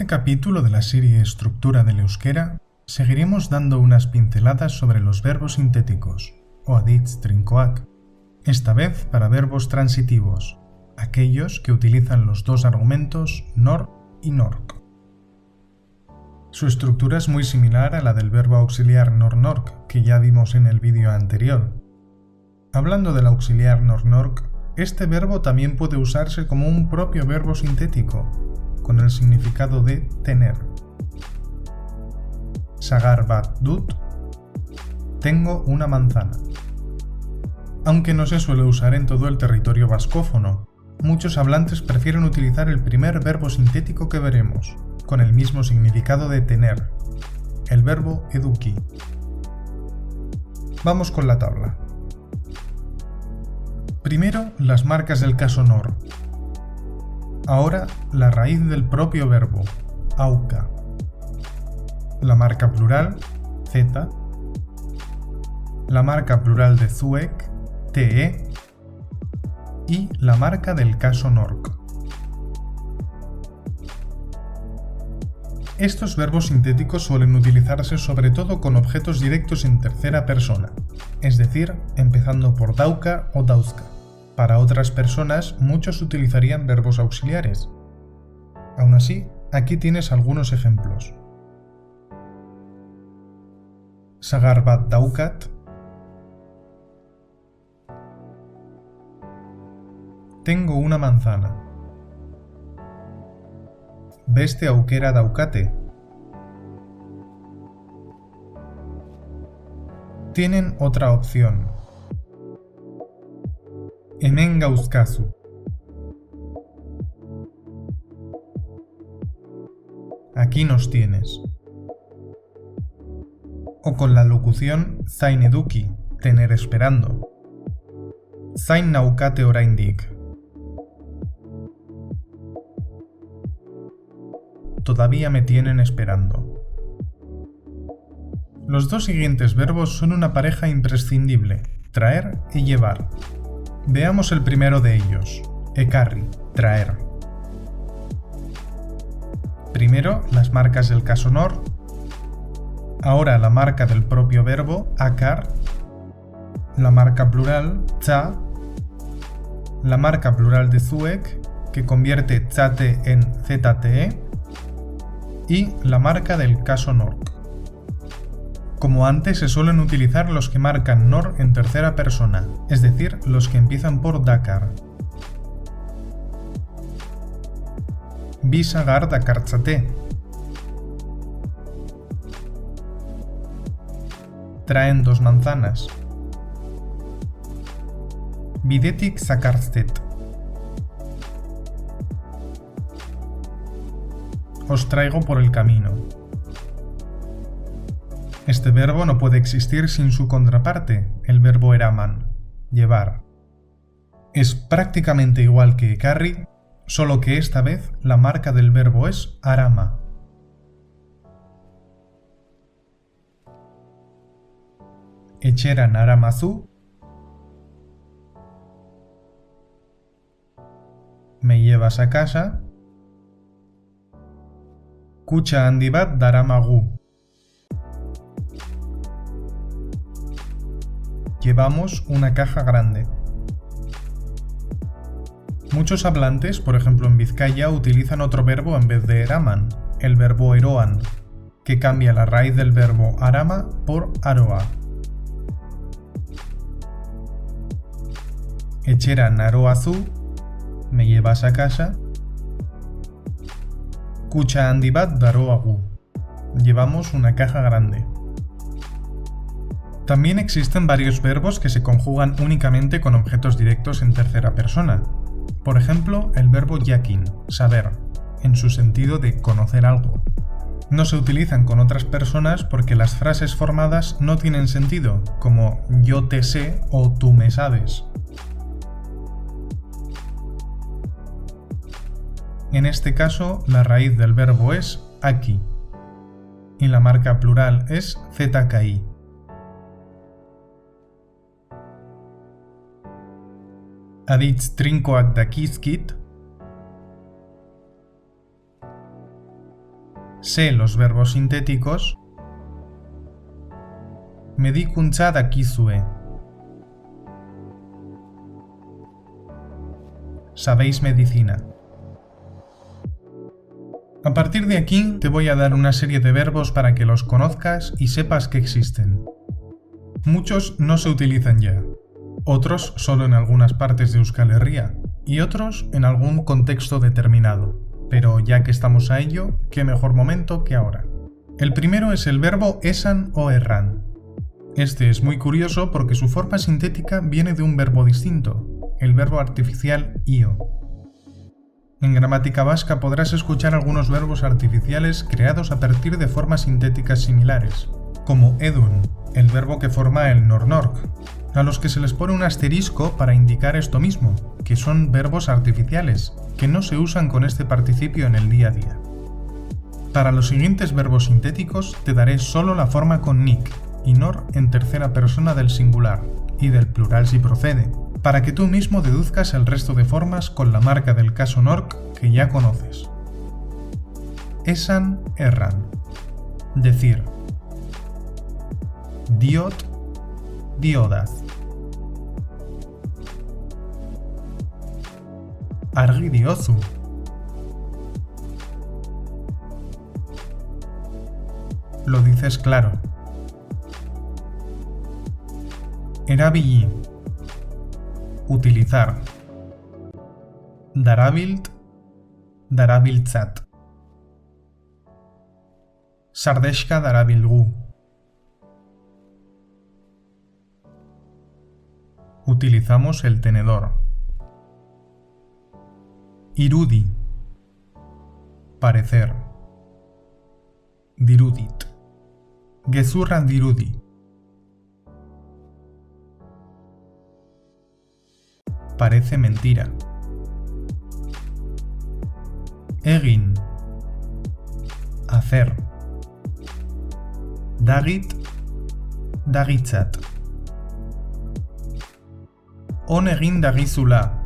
capítulo de la serie Estructura del euskera, seguiremos dando unas pinceladas sobre los verbos sintéticos, o adits trinkoak, esta vez para verbos transitivos, aquellos que utilizan los dos argumentos nor y nork. Su estructura es muy similar a la del verbo auxiliar nor-nork, que ya vimos en el vídeo anterior. Hablando del auxiliar nor-nork, este verbo también puede usarse como un propio verbo sintético, con el significado de tener. Sagar bat dut, tengo una manzana. Aunque no se suele usar en todo el territorio vascófono, muchos hablantes prefieren utilizar el primer verbo sintético que veremos, con el mismo significado de tener, el verbo eduki. Vamos con la tabla. Primero, las marcas del caso nor. Ahora, la raíz del propio verbo, auka. La marca plural, z. La marca plural de zuek, te. Y la marca del caso nork. Estos verbos sintéticos suelen utilizarse sobre todo con objetos directos en tercera persona, es decir, empezando por dauka o dauzka. Para otras personas, muchos utilizarían verbos auxiliares. Aún así, aquí tienes algunos ejemplos. Sagar bat daukat, tengo una manzana. Beste aukera daukate, tienen otra opción. Hemen gauzkazu, aquí nos tienes. O con la locución zain eduki, tener esperando. Zain naukate oraindik, todavía me tienen esperando. Los dos siguientes verbos son una pareja imprescindible, traer y llevar. Veamos el primero de ellos, ekarri, traer. Primero, las marcas del caso nor. Ahora la marca del propio verbo, akar. La marca plural, tza. La marca plural de zuek, que convierte tzate en zte. Y la marca del caso nork. Como antes, se suelen utilizar los que marcan nor en tercera persona, es decir, los que empiezan por dakar. Bi sagar dakartzate. Traen dos manzanas. Bidetik zakarztet. Os traigo por el camino. Este verbo no puede existir sin su contraparte, el verbo eraman, llevar. Es prácticamente igual que ekarri, solo que esta vez la marca del verbo es arama. Etxeran aramazu, me llevas a casa. Kutxa handi bat daramagu, llevamos una caja grande. Muchos hablantes, por ejemplo en Vizcaya, utilizan otro verbo en vez de eraman, el verbo eroan, que cambia la raíz del verbo arama por aroa. Etxeran aroazu, me llevas a casa. Kutxa handi bat daroagu, llevamos una caja grande. También existen varios verbos que se conjugan únicamente con objetos directos en tercera persona. Por ejemplo, el verbo jakin, saber, en su sentido de conocer algo. No se utilizan con otras personas porque las frases formadas no tienen sentido, como yo te sé o tú me sabes. En este caso, la raíz del verbo es aki, y la marca plural es zki. Adits trinkoak dakizkit, sé los verbos sintéticos, medikuntza dakizue. Sabéis medicina. A partir de aquí te voy a dar una serie de verbos para que los conozcas y sepas que existen. Muchos no se utilizan ya, otros solo en algunas partes de Euskal Herria y otros en algún contexto determinado. Pero ya que estamos a ello, qué mejor momento que ahora. El primero es el verbo esan o erran. Este es muy curioso porque su forma sintética viene de un verbo distinto, el verbo artificial io. En gramática vasca podrás escuchar algunos verbos artificiales creados a partir de formas sintéticas similares, como edun, el verbo que forma el nornork, a los que se les pone un asterisco para indicar esto mismo, que son verbos artificiales, que no se usan con este participio en el día a día. Para los siguientes verbos sintéticos te daré solo la forma con nik y nor en tercera persona del singular, y del plural si procede, para que tú mismo deduzcas el resto de formas con la marca del caso nork que ya conoces. Esan, erran. Decir. Diot, diodaz. Argi diozu. Lo dices claro. Erabili. Utilizar. Darabilt, darabiltzat. Sardexka darabilgu. Utilizamos el tenedor. Irudi. Parecer. Dirudit. Gezurran dirudi. Parece mentira. Egin. Hacer. Dagit, dagitzat. On egin dagizula.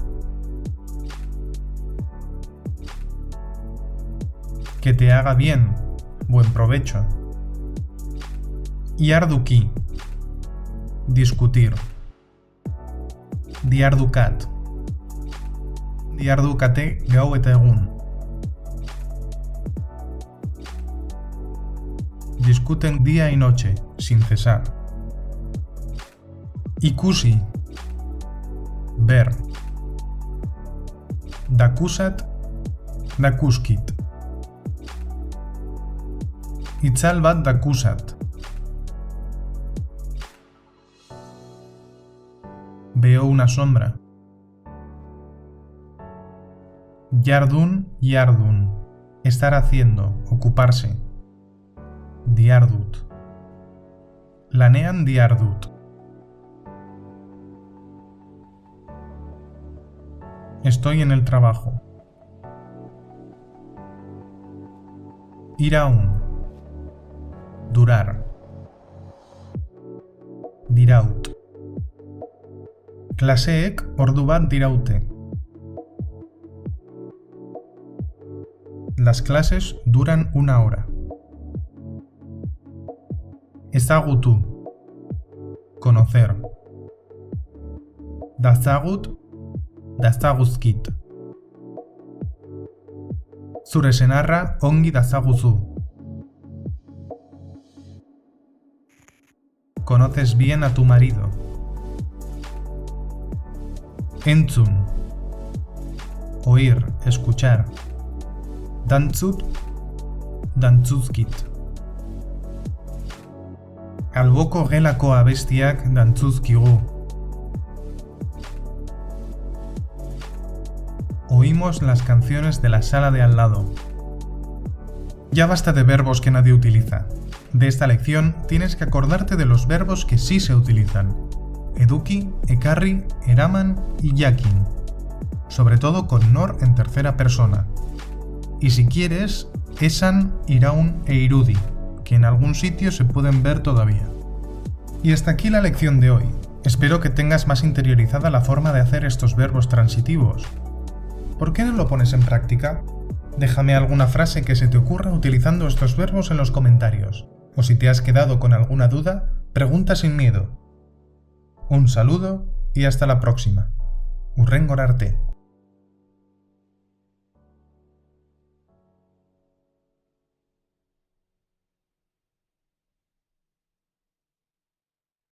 Que te haga bien. Buen provecho. Iarduki. Discutir. Diardukat. Diardukate gau eta egun. Discuten día y noche, sin cesar. Ikusi. Ver. Dakusat, dakuskit. Itzal bat dakusat. Veo una sombra. Yardun, yardun. Estar haciendo, ocuparse. Diardut. Lanean diardut. Estoy en el trabajo. Iraun. Durar. Diraut. Klaseek ordu bat diraute. Las clases duran 1 hora. Ezagutu. Conocer. Dazagut, dazaguzkit. Zure senarra ongi dazaguzu. Conoces bien a tu marido. Entzun. Oír, escuchar. Dantzut, dantzuzkit. Alboko gelako abestiak dantzuzkigu. Oímos las canciones de la sala de al lado. Ya basta de verbos que nadie utiliza. De esta lección tienes que acordarte de los verbos que sí se utilizan. Eduki, ekarri, eraman y jakin. Sobre todo con nor en tercera persona. Y si quieres, esan, iraun e irudi, que en algún sitio se pueden ver todavía. Y hasta aquí la lección de hoy. Espero que tengas más interiorizada la forma de hacer estos verbos transitivos. ¿Por qué no lo pones en práctica? Déjame alguna frase que se te ocurra utilizando estos verbos en los comentarios, o si te has quedado con alguna duda, pregunta sin miedo. Un saludo y hasta la próxima. Hurrengor arte.